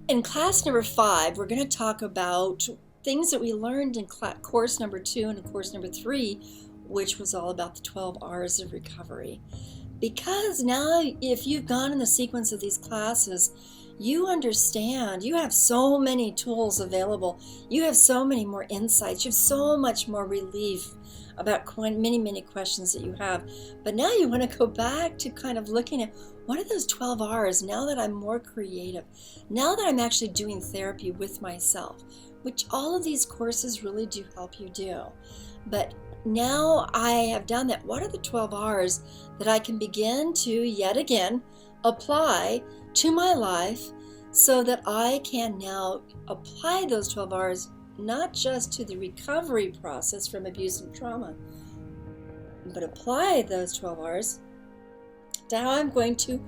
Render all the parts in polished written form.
In class number 5, we're going to talk about things that we learned in course number 2 and course number 3, which was all about the 12 R's of recovery. Because now, if you've gone in the sequence of these classes, you understand, you have so many tools available, you have so many more insights, you have so much more relief about many questions that you have. But now you want to go back to kind of looking at what are those 12 R's now that I'm more creative, now that I'm actually doing therapy with myself, which all of these courses really do help you do. But now I have done that. What are the 12 R's that I can begin to yet again apply to my life so that I can now apply those 12 R's not just to the recovery process from abuse and trauma, but apply those 12 R's to how I'm going to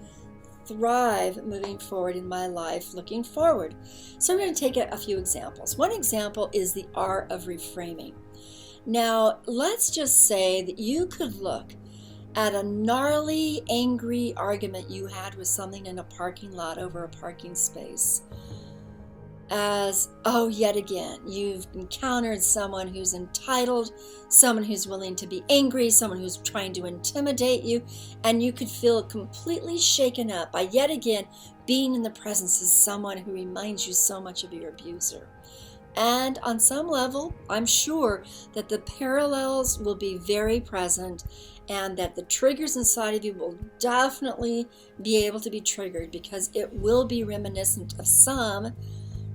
thrive moving forward in my life looking forward. So I'm going to take a few examples. One example is the R of reframing. Now, let's just say that you could look at a gnarly, angry argument you had with something in a parking lot over a parking space as, oh, yet again, you've encountered someone who's entitled, someone who's willing to be angry, someone who's trying to intimidate you, and you could feel completely shaken up by yet again being in the presence of someone who reminds you so much of your abuser. And on some level, I'm sure that the parallels will be very present and that the triggers inside of you will definitely be able to be triggered because it will be reminiscent of some,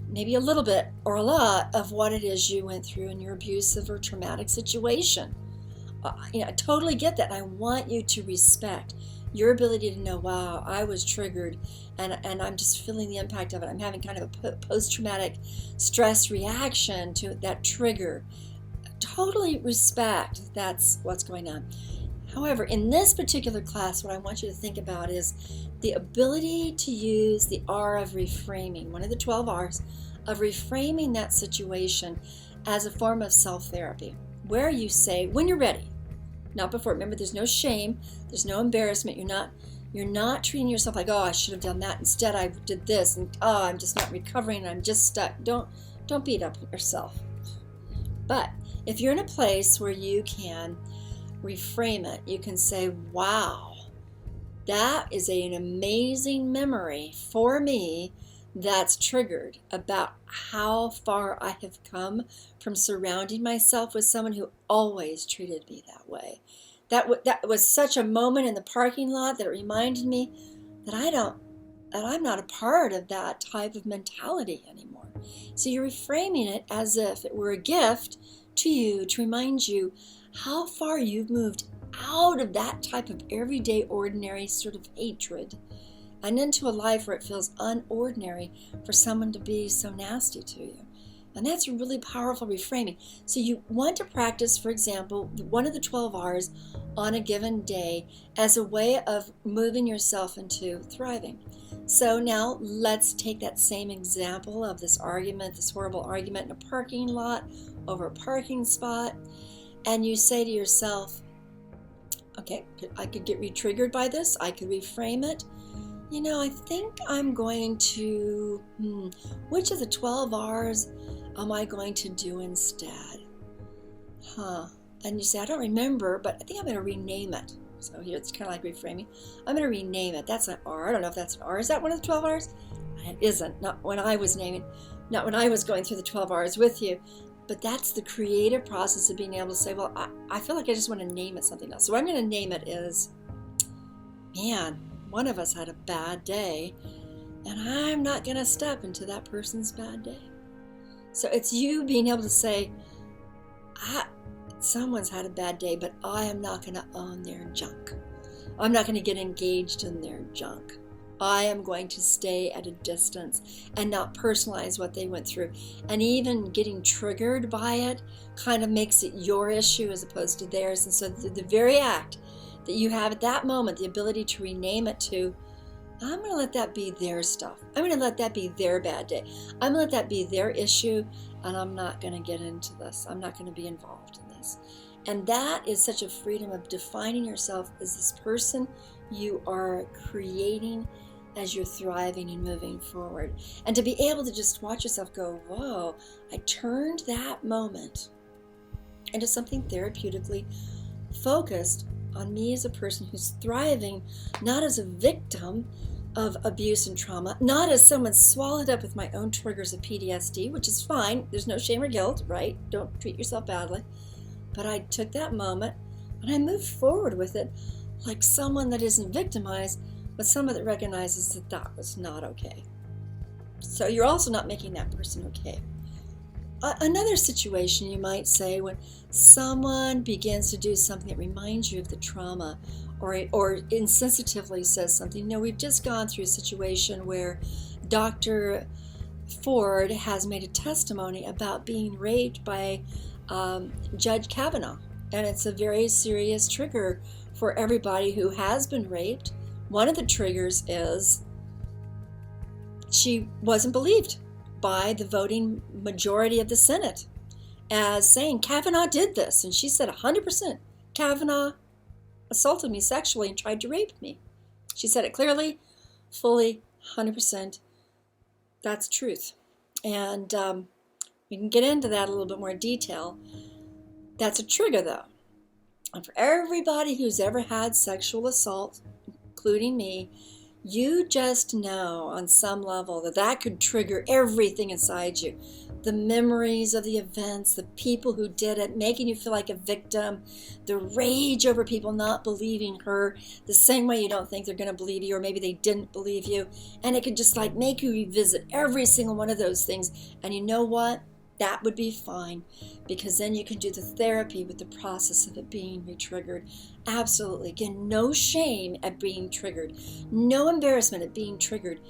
maybe a little bit or a lot, of what it is you went through in your abusive or traumatic situation. I totally get that. I want you to respect your ability to know, wow, I was triggered and I'm just feeling the impact of it. I'm having kind of a post-traumatic stress reaction to that trigger. Totally respect that's what's going on. However, in this particular class, what I want you to think about is the ability to use the R of reframing, one of the 12 R's, of reframing that situation as a form of self-therapy, where you say, when you're ready, not before. Remember, there's no shame, there's no embarrassment. You're not treating yourself like, oh, I should have done that. Instead, I did this, and oh, I'm just not recovering, and I'm just stuck. Don't beat up yourself. But if you're in a place where you can reframe it, you can say, wow, that is an amazing memory for me that's triggered about how far I have come from surrounding myself with someone who always treated me that way. That was such a moment in the parking lot that it reminded me that I'm not a part of that type of mentality anymore. So you're reframing it as if it were a gift to you to remind you how far you've moved out of that type of everyday, ordinary sort of hatred and into a life where it feels unordinary for someone to be so nasty to you. And that's a really powerful reframing. So you want to practice, for example, one of the 12 R's on a given day as a way of moving yourself into thriving. So now let's take that same example of this argument, this horrible argument in a parking lot over a parking spot, and you say to yourself, okay, I could get retriggered by this, I could reframe it. I think I'm going to, which of the 12 R's am I going to do instead? And you say, I don't remember, but I think I'm going to rename it. So here it's kind of like reframing. I'm going to rename it. That's an R. I don't know if that's an R. Is that one of the 12 R's? It isn't. Not when I was going through the 12 R's with you. But that's the creative process of being able to say, well, I feel like I just want to name it something else. So what I'm going to name it is, man, one of us had a bad day, and I'm not going to step into that person's bad day. So it's you being able to say, someone's had a bad day, but I am not going to own their junk. I'm not going to get engaged in their junk. I am going to stay at a distance and not personalize what they went through. And even getting triggered by it kind of makes it your issue as opposed to theirs. And so the very act that you have at that moment, the ability to rename it to, I'm going to let that be their stuff. I'm going to let that be their bad day. I'm going to let that be their issue, and I'm not going to get into this. I'm not going to be involved in this. And that is such a freedom of defining yourself as this person you are creating as you're thriving and moving forward. And to be able to just watch yourself go, whoa, I turned that moment into something therapeutically focused on me as a person who's thriving, not as a victim of abuse and trauma, not as someone swallowed up with my own triggers of PTSD, which is fine. There's no shame or guilt, right? Don't treat yourself badly. But I took that moment and I moved forward with it like someone that isn't victimized, but someone that recognizes that that was not okay. So you're also not making that person okay. Another situation, you might say, when someone begins to do something that reminds you of the trauma, or insensitively says something. We've just gone through a situation where Dr. Ford has made a testimony about being raped by Judge Kavanaugh, and it's a very serious trigger for everybody who has been raped. One of the triggers is she wasn't believed by the voting majority of the Senate as saying Kavanaugh did this, and she said 100% Kavanaugh assaulted me sexually and tried to rape me. She said it clearly, fully, 100%. That's truth. And we can get into that a little bit more detail. That's a trigger, though. And for everybody who's ever had sexual assault, including me, you just know on some level that that could trigger everything inside you. The memories of the events, the people who did it, making you feel like a victim, the rage over people not believing her, the same way you don't think they're going to believe you, or maybe they didn't believe you. And it could just like make you revisit every single one of those things. And you know what? That would be fine, because then you can do the therapy with the process of it being retriggered. Absolutely. Again, no shame at being triggered. No embarrassment at being triggered.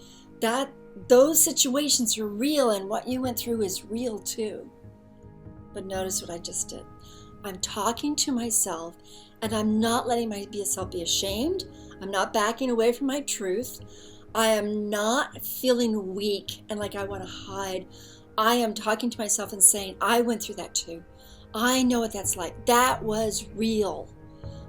Those situations are real, and what you went through is real too. But notice what I just did. I'm talking to myself, and I'm not letting myself be ashamed. I'm not backing away from my truth. I am not feeling weak and like I want to hide. I am talking to myself and saying, I went through that too. I know what that's like. That was real.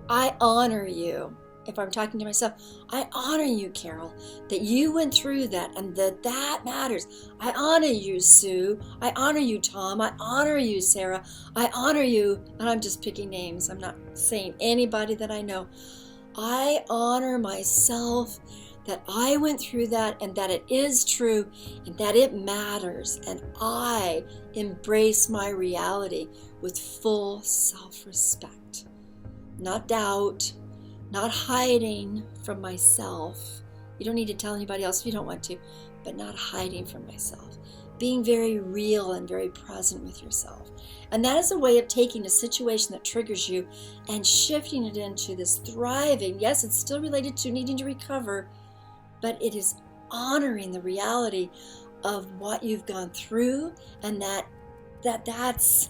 I honor you. If I'm talking to myself, I honor you, Carol, that you went through that and that matters. I honor you, Sue. I honor you, Tom. I honor you, Sarah. I honor you. And I'm just picking names. I'm not saying anybody that I know. I honor myself that I went through that and that it is true and that it matters. And I embrace my reality with full self-respect. Not doubt, not hiding from myself. You don't need to tell anybody else if you don't want to, but not hiding from myself. Being very real and very present with yourself. And that is a way of taking a situation that triggers you and shifting it into this thriving. Yes, it's still related to needing to recover, but it is honoring the reality of what you've gone through, and that's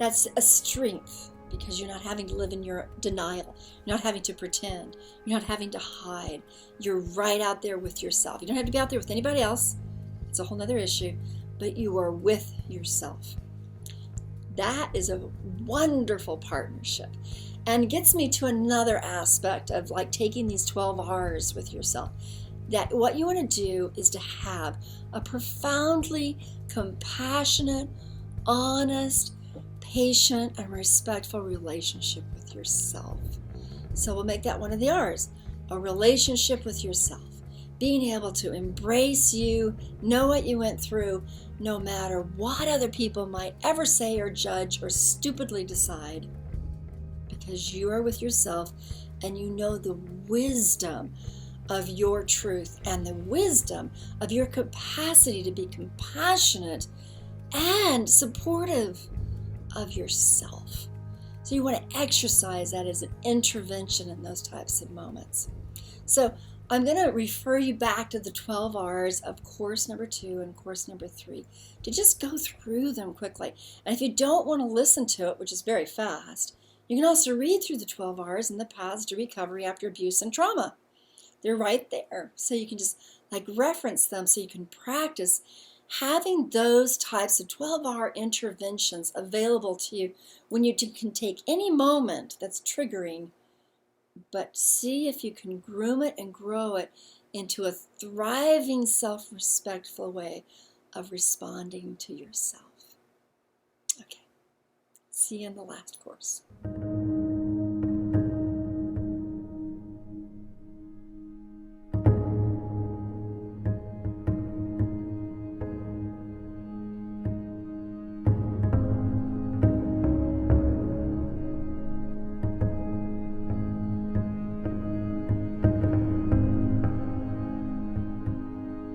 a strength, because you're not having to live in your denial. You're not having to pretend. You're not having to hide. You're right out there with yourself. You don't have to be out there with anybody else. It's a whole other issue, but you are with yourself. That is a wonderful partnership, and gets me to another aspect of like taking these 12 R's with yourself. That what you want to do is to have a profoundly compassionate, honest, patient, and respectful relationship with yourself. So we'll make that one of the R's, a relationship with yourself. Being able to embrace you, know what you went through, no matter what other people might ever say or judge or stupidly decide, because you are with yourself and you know the wisdom of your truth and the wisdom of your capacity to be compassionate and supportive of yourself. So you want to exercise that as an intervention in those types of moments. So I'm going to refer you back to the 12 R's of course number 2 and course number 3 to just go through them quickly. And if you don't want to listen to it, which is very fast, you can also read through the 12 R's and the paths to recovery after abuse and trauma. They're right there. So you can just like reference them so you can practice having those types of 12-hour interventions available to you when you can take any moment that's triggering, but see if you can groom it and grow it into a thriving, self-respectful way of responding to yourself. Okay, see you in the last course.